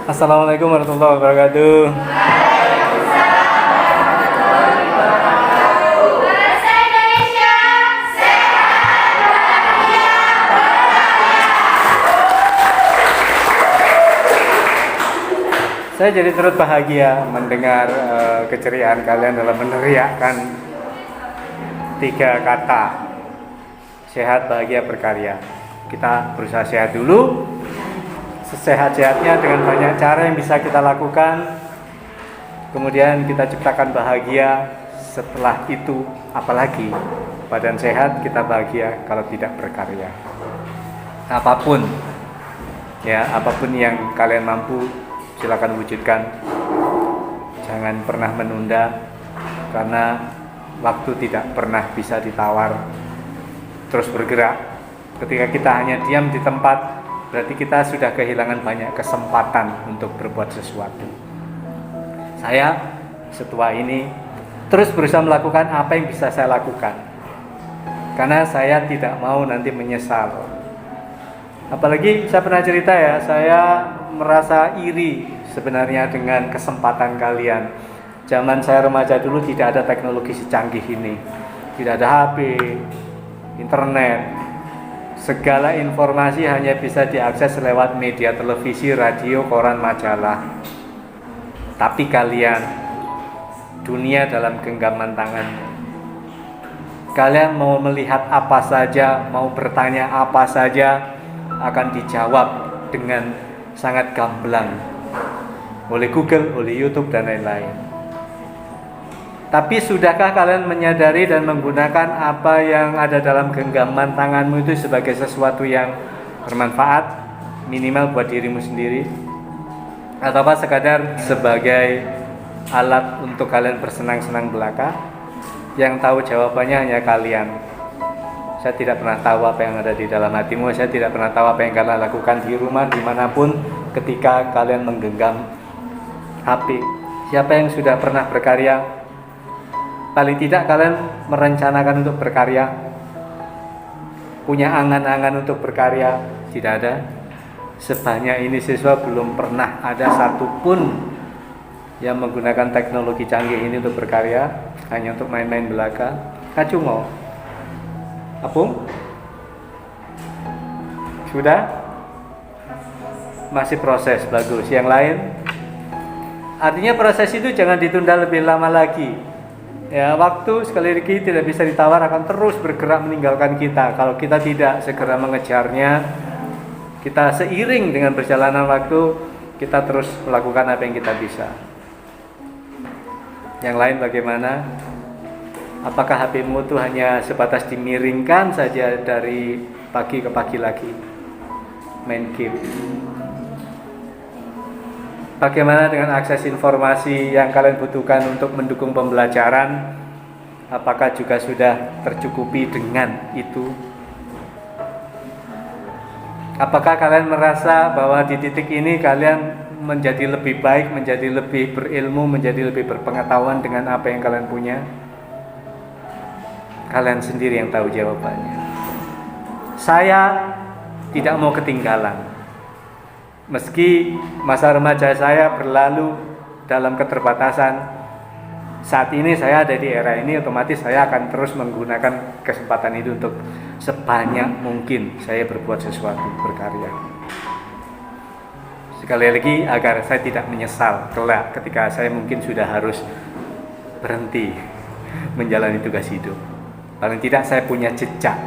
Assalamualaikum warahmatullahi wabarakatuh. Bahasa Indonesia Saya jadi turut bahagia mendengar keceriaan kalian dalam meneriakkan 3 kata: sehat, bahagia, berkarya. Kita berusaha sehat dulu, sesehat-sehatnya dengan banyak cara yang bisa kita lakukan. Kemudian kita ciptakan bahagia. Setelah itu, apalagi badan sehat, kita bahagia kalau tidak berkarya. Apapun yang kalian mampu, silakan wujudkan. Jangan pernah menunda, karena waktu tidak pernah bisa ditawar. Terus bergerak. Ketika kita hanya diam di tempat, berarti kita sudah kehilangan banyak kesempatan untuk berbuat sesuatu. Saya setua ini terus berusaha melakukan apa yang bisa saya lakukan, karena saya tidak mau nanti menyesal. Apalagi saya pernah cerita ya, saya merasa iri sebenarnya dengan kesempatan kalian. Zaman saya remaja dulu tidak ada teknologi secanggih ini. Tidak ada HP, internet. Segala informasi hanya bisa diakses lewat media televisi, radio, koran, majalah. Tapi kalian, dunia dalam genggaman tangan. Kalian mau melihat apa saja, mau bertanya apa saja, akan dijawab dengan sangat gamblang oleh Google, oleh YouTube, dan lain-lain. Tapi sudahkah kalian menyadari dan menggunakan apa yang ada dalam genggaman tanganmu itu sebagai sesuatu yang bermanfaat, minimal buat dirimu sendiri? Atau sekadar sebagai alat untuk kalian bersenang-senang belaka? Yang tahu jawabannya hanya kalian. Saya tidak pernah tahu apa yang ada di dalam hatimu. Saya tidak pernah tahu apa yang kalian lakukan di rumah, dimanapun, ketika kalian menggenggam HP. Siapa yang sudah pernah berkarya? Paling tidak kalian merencanakan untuk berkarya, punya angan-angan untuk berkarya. Tidak ada. Sebanyak ini siswa belum pernah ada satupun yang menggunakan teknologi canggih ini untuk berkarya, hanya untuk main-main belaka. Kacungo. Apung? Sudah? Masih proses, bagus. Yang lain? Artinya proses itu jangan ditunda lebih lama lagi. Ya, waktu sekali lagi tidak bisa ditawar, akan terus bergerak meninggalkan kita. Kalau kita tidak segera mengejarnya, kita seiring dengan perjalanan waktu, kita terus melakukan apa yang kita bisa. Yang lain bagaimana? Apakah HP-mu itu hanya sebatas dimiringkan saja dari pagi ke pagi lagi? Main game. Bagaimana dengan akses informasi yang kalian butuhkan untuk mendukung pembelajaran? Apakah juga sudah tercukupi dengan itu? Apakah kalian merasa bahwa di titik ini kalian menjadi lebih baik, menjadi lebih berilmu, menjadi lebih berpengetahuan dengan apa yang kalian punya? Kalian sendiri yang tahu jawabannya. Saya tidak mau ketinggalan. Meski masa remaja saya berlalu dalam keterbatasan, saat ini saya ada di era ini, otomatis saya akan terus menggunakan kesempatan itu untuk sebanyak mungkin saya berbuat sesuatu, berkarya. Sekali lagi, agar saya tidak menyesal kelak ketika saya mungkin sudah harus berhenti menjalani tugas hidup. Paling tidak saya punya jejak.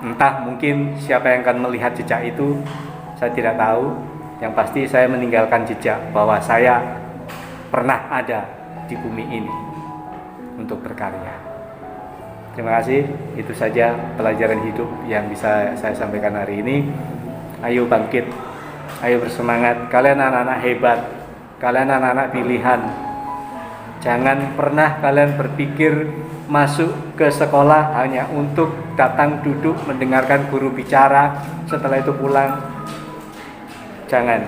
Entah mungkin siapa yang akan melihat jejak itu, saya tidak tahu. Yang pasti saya meninggalkan jejak bahwa saya pernah ada di bumi ini untuk berkarya. Terima kasih. Itu saja pelajaran hidup yang bisa saya sampaikan hari ini. Ayo bangkit, ayo bersemangat. Kalian anak-anak hebat, kalian anak-anak pilihan. Jangan pernah kalian berpikir masuk ke sekolah hanya untuk datang duduk mendengarkan guru bicara, setelah itu pulang. Jangan.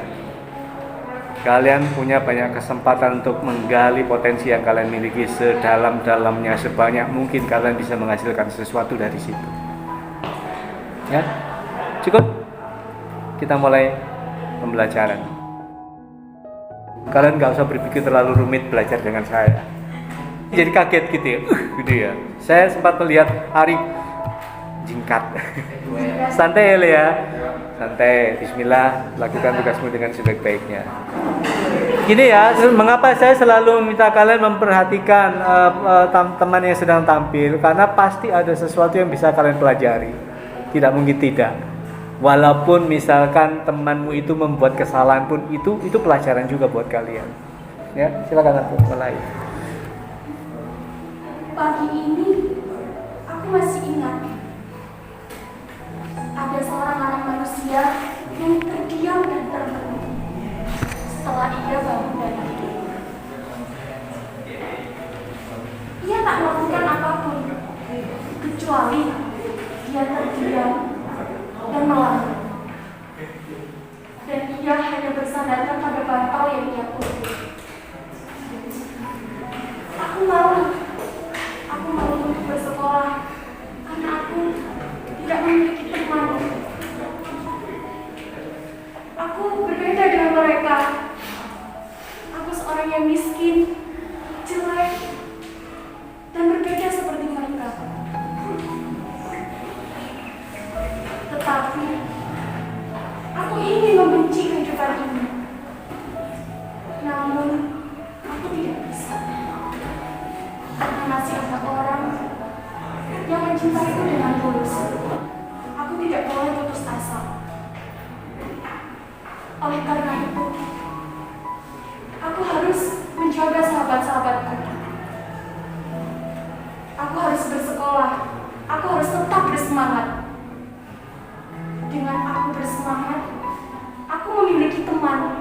Kalian punya banyak kesempatan untuk menggali potensi yang kalian miliki sedalam-dalamnya. Sebanyak mungkin kalian bisa menghasilkan sesuatu dari situ. Ya, cukup. Kita mulai pembelajaran. Kalian nggak usah berpikir terlalu rumit belajar dengan saya. Jadi kaget gitu ya, gitu ya. Saya sempat melihat Ari jingkat. Santai ya, santai. Bismillah, lakukan tugasmu dengan sebaik-baiknya. Gini ya, mengapa saya selalu meminta kalian memperhatikan teman yang sedang tampil, karena pasti ada sesuatu yang bisa kalian pelajari. Tidak mungkin tidak. Walaupun misalkan temanmu itu membuat kesalahan pun itu pelajaran juga buat kalian. Ya, silakan aku mulai. Pagi ini aku masih ingat ada seorang anak manusia yang terdiam dan termenung setelah ia bangun dari tidur. Ia tak melakukan apapun kecuali dia terdiam dan melamun. Dan ia hanya bersandarkan pada bantal yang ia kutip. Aku mau untuk bersekolah karena aku tidak memiliki teman. Aku berbeda dengan mereka. Aku seorang yang miskin, jelek, dan berbeda seperti mereka. Tetapi aku ingin membenci kehidupan ini. Namun aku tidak bisa. Karena masih ada orang yang mencintaiku dengan tulus. Aku tidak boleh putus asa. Oleh karena itu, aku harus menjaga sahabat-sahabatku. Aku harus bersekolah. Aku harus tetap bersemangat. Dengan aku bersemangat, aku memiliki teman.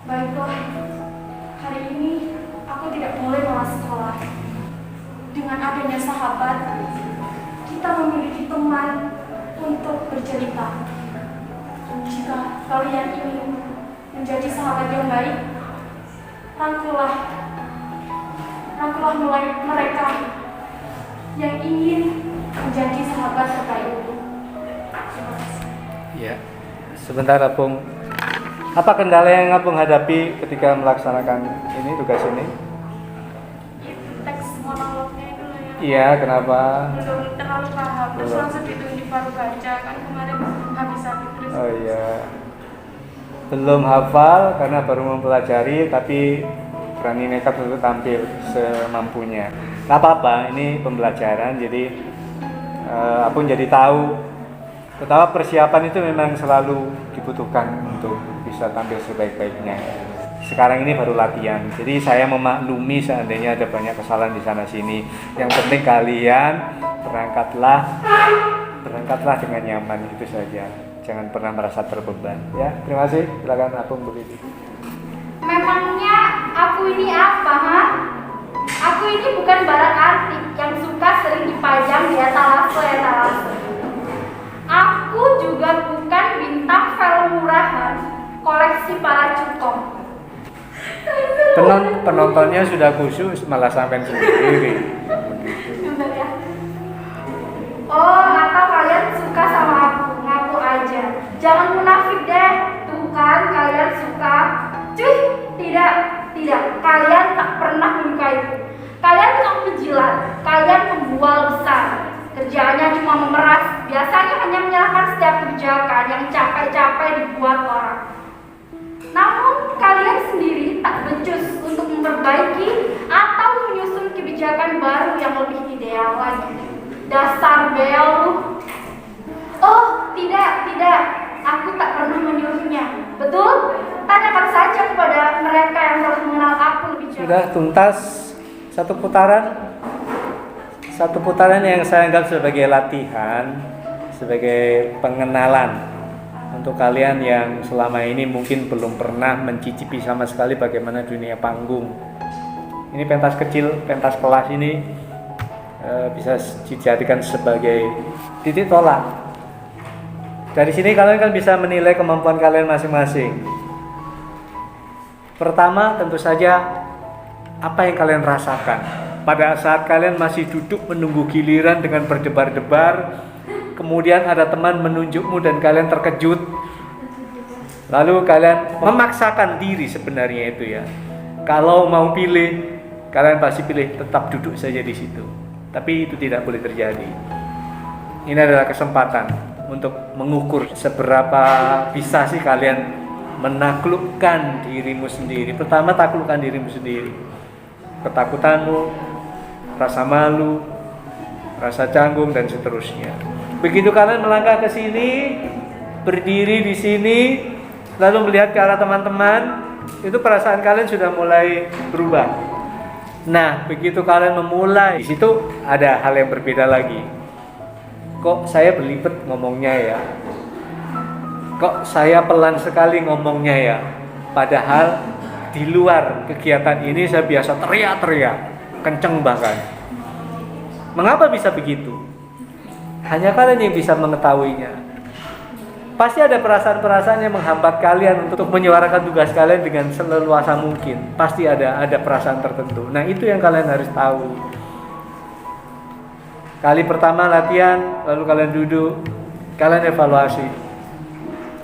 Baiklah, hari ini aku tidak boleh malas sekolah. Dengan adanya sahabat, kita memiliki teman untuk bercerita. Jika kalian ingin menjadi sahabat yang baik, rangkulah mulai mereka yang ingin menjadi sahabat terbaikmu. Ya, sebentar Apung. Apa kendala yang Apung hadapi ketika melaksanakan tugas ini? Teks monolognya itu loh ya. Iya, kenapa? Belum terlalu paham. Terus Belum. langsung ditunjuk baru baca kan kemarin habis-habis terus. Oh iya. Belum hafal karena baru mempelajari, tapi berani nekat untuk tampil semampunya. Gak apa-apa, ini pembelajaran, jadi Apung jadi tahu betapa persiapan itu memang selalu dibutuhkan untuk bisa tampil sebaik-baiknya. Sekarang ini baru latihan, jadi saya memaklumi seandainya ada banyak kesalahan di sana sini. Yang penting kalian berangkatlah dengan nyaman, itu saja. Jangan pernah merasa terbeban. Ya, terima kasih. Silakan Apung begitu. Memangnya aku ini apa, ha? Aku ini bukan barang antik yang suka sering dipajang di etalase. Aku juga bukan bintang film murahan koleksi para cukong. Penontonnya sudah khusyuk malah sampai sendiri. Bentar ya. Oh, atau kalian suka sama aku? Ngaku aja. Jangan munafik deh. Tuh kan kalian suka. Cuy, tidak. Kalian tak pernah menyukaiku. Kalian tukang penjilat. Kalian pembual besar. Kerjaannya cuma memeras. Biasanya hanya menyalahkan setiap kebijakan yang capek-capek dibuat orang. Namun kalian sendiri tak becus untuk memperbaiki atau menyusun kebijakan baru yang lebih ideal lagi. Dasar bel. Oh, tidak. Aku tak pernah menyuruhnya. Betul? Tanyakan saja kepada mereka yang telah mengenal aku lebih jauh. Sudah tuntas satu putaran yang saya anggap sebagai latihan, sebagai pengenalan untuk kalian yang selama ini mungkin belum pernah mencicipi sama sekali bagaimana dunia panggung. Ini pentas kecil, pentas kelas ini bisa dijadikan sebagai titik tolak. Dari sini kalian kan bisa menilai kemampuan kalian masing-masing. Pertama, tentu saja apa yang kalian rasakan pada saat kalian masih duduk menunggu giliran dengan berdebar-debar, kemudian ada teman menunjukmu dan kalian terkejut, Lalu kalian memaksakan diri sebenarnya itu ya. Kalau mau pilih, kalian pasti pilih tetap duduk saja di situ. Tapi itu tidak boleh terjadi. Ini adalah kesempatan untuk mengukur seberapa bisa sih kalian menaklukkan dirimu sendiri. Pertama, taklukkan dirimu sendiri. Ketakutanmu, rasa malu, rasa canggung dan seterusnya. Begitu kalian melangkah ke sini, berdiri di sini, lalu melihat ke arah teman-teman, itu perasaan kalian sudah mulai berubah. Nah, begitu kalian memulai, di situ ada hal yang berbeda lagi. Kok saya belibet ngomongnya ya? Kok saya pelan sekali ngomongnya ya? Padahal di luar kegiatan ini saya biasa teriak-teriak, kenceng bahkan. Mengapa bisa begitu? Hanya kalian yang bisa mengetahuinya. Pasti ada perasaan-perasaan yang menghambat kalian untuk menyuarakan tugas kalian dengan seleluasa mungkin. Pasti ada perasaan tertentu. Nah, itu yang kalian harus tahu. Kali pertama latihan, lalu kalian duduk, kalian evaluasi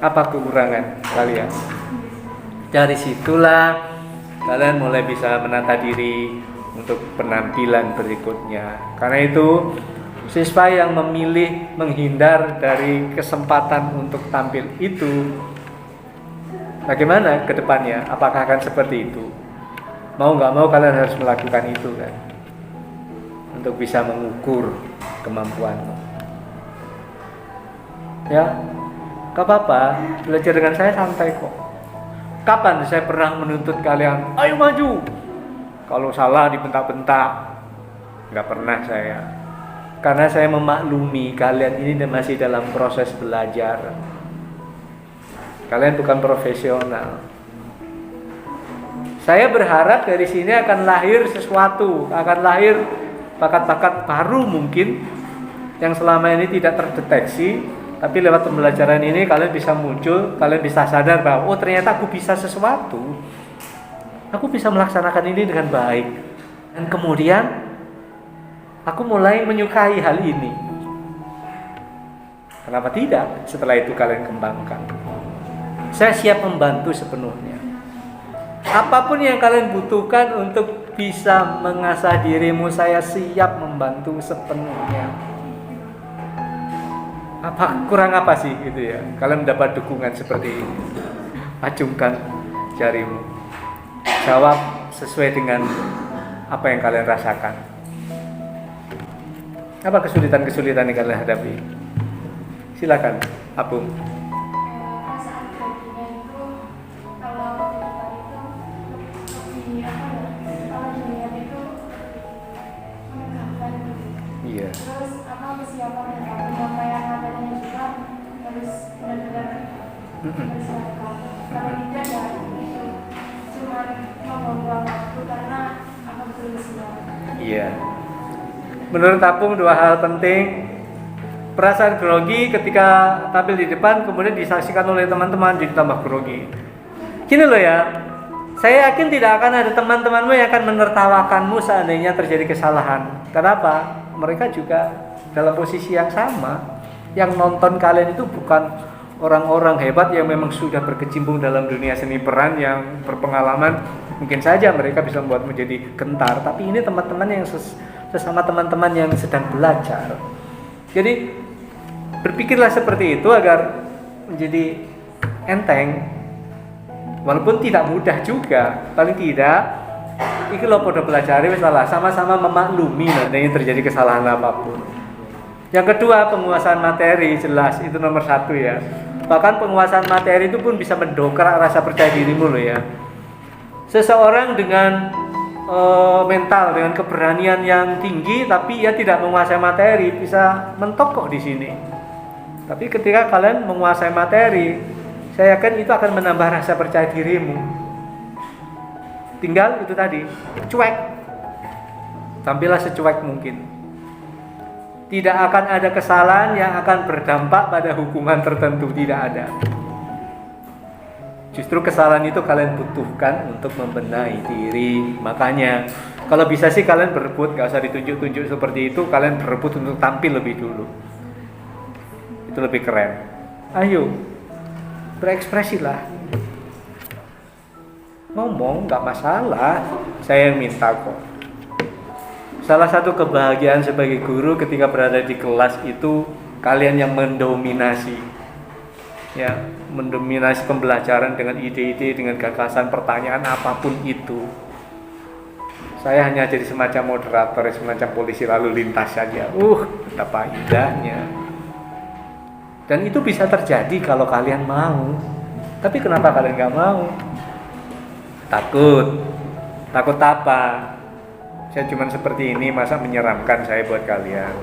apa kekurangan kalian. Dari situlah kalian mulai bisa menata diri untuk penampilan berikutnya. Karena itu siswa yang memilih menghindar dari kesempatan untuk tampil itu, bagaimana ke depannya? Apakah akan seperti itu? Mau nggak mau kalian harus melakukan itu kan, untuk bisa mengukur kemampuanmu. Ya, gak apa-apa, belajar dengan saya santai kok. Kapan saya pernah menuntut kalian, ayo maju? Kalau salah dibentak-bentak, nggak pernah saya. Karena saya memaklumi kalian ini masih dalam proses belajar. Kalian bukan profesional. Saya berharap dari sini akan lahir sesuatu, akan lahir bakat-bakat baru mungkin yang selama ini tidak terdeteksi, tapi lewat pembelajaran ini kalian bisa muncul, kalian bisa sadar bahwa oh ternyata aku bisa sesuatu. Aku bisa melaksanakan ini dengan baik. Dan kemudian aku mulai menyukai hal ini. Kenapa tidak? Setelah itu kalian kembangkan. Saya siap membantu sepenuhnya. Apapun yang kalian butuhkan untuk bisa mengasah dirimu, saya siap membantu sepenuhnya. Kurang apa sih gitu ya? Kalian mendapat dukungan seperti ini. Acungkan jarimu. Jawab sesuai dengan apa yang kalian rasakan. Apa kesulitan-kesulitan yang kalian hadapi? Silakan, Apung. Perasaan groginya itu kalau di depan itu lebih kalau dilihat itu menegakkan. Iya. Terus persiapan penyampaian materinya juga harus benar-benar bersiapkan. Kalau tidak ya itu cuma membuang waktu karena aku belum siap. Iya. Menurut Apung dua hal penting. Perasaan grogi ketika tampil di depan kemudian disaksikan oleh teman-teman jadi tambah grogi. Gini loh ya, saya yakin tidak akan ada teman-temanmu yang akan menertawakanmu seandainya terjadi kesalahan. Kenapa? Mereka juga dalam posisi yang sama. Yang nonton kalian itu bukan orang-orang hebat yang memang sudah berkecimpung dalam dunia seni peran yang berpengalaman. Mungkin saja mereka bisa membuatmu jadi gentar, tapi ini teman-teman yang sesama teman-teman yang sedang belajar. Jadi berpikirlah seperti itu agar menjadi enteng, walaupun tidak mudah juga. Paling tidak iki lho podo pelajari wis lah, sama-sama memaklumi adanya terjadi kesalahan apapun. Yang kedua, penguasaan materi jelas itu nomor 1 ya. Bahkan penguasaan materi itu pun bisa mendongkrak rasa percaya dirimu loh ya. Seseorang dengan mental, dengan keberanian yang tinggi tapi ia tidak menguasai materi bisa mentok kok di sini. Tapi ketika kalian menguasai materi, saya yakin itu akan menambah rasa percaya dirimu. Tinggal itu tadi, cuek. Tampillah secuek mungkin. Tidak akan ada kesalahan yang akan berdampak pada hukuman tertentu, tidak ada. Justru kesalahan itu kalian butuhkan untuk membenahi diri. Makanya kalau bisa sih kalian berebut, gak usah ditunjuk-tunjuk seperti itu. Kalian berebut untuk tampil lebih dulu. Itu lebih keren. Ayo, berekspresilah. Ngomong nggak masalah, saya yang minta kok. Salah satu kebahagiaan sebagai guru ketika berada di kelas itu kalian yang mendominasi, ya, mendominasi pembelajaran dengan ide-ide, dengan gagasan, pertanyaan apapun itu. Saya hanya jadi semacam moderator, semacam polisi lalu lintas saja. Betapa indahnya. Dan itu bisa terjadi kalau kalian mau. Tapi kenapa kalian nggak mau? Takut apa? Saya cuma seperti ini, masa menyeramkan saya buat kalian?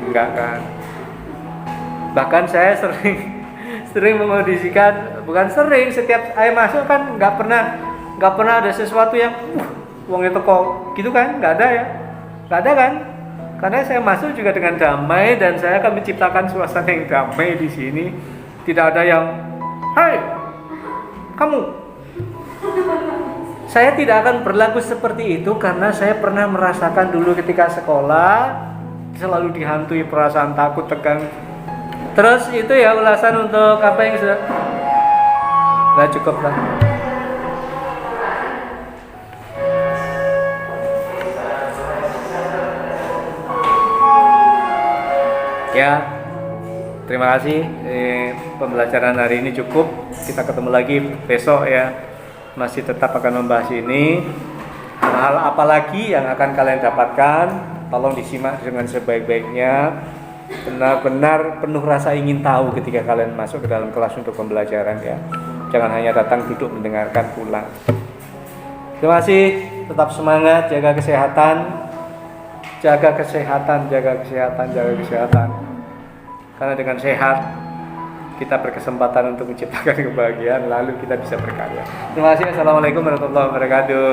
Enggak kan? Bahkan saya sering mengondisikan, bukan sering, setiap saya masuk kan nggak pernah ada sesuatu yang wong itu kok gitu kan? Nggak ada ya? Nggak ada kan? Karena saya masuk juga dengan damai dan saya akan menciptakan suasana yang damai di sini. Tidak ada yang, hai, kamu. Saya tidak akan berlaku seperti itu karena saya pernah merasakan dulu ketika sekolah selalu dihantui perasaan takut, tegang. Terus itu ya ulasan untuk apa yang sudah. Nah, cukup lah. Ya, terima kasih. Pembelajaran hari ini cukup. Kita ketemu lagi besok ya. Masih tetap akan membahas ini. Hal-hal apa lagi yang akan kalian dapatkan? Tolong disimak dengan sebaik-baiknya. Benar-benar penuh rasa ingin tahu ketika kalian masuk ke dalam kelas untuk pembelajaran ya. Jangan hanya datang duduk mendengarkan pulang. Terima kasih. Tetap semangat, jaga kesehatan. Jaga kesehatan, jaga kesehatan, jaga kesehatan. Karena dengan sehat kita berkesempatan untuk menciptakan kebahagiaan, lalu kita bisa berkarya. Terima kasih. Assalamualaikum warahmatullahi wabarakatuh.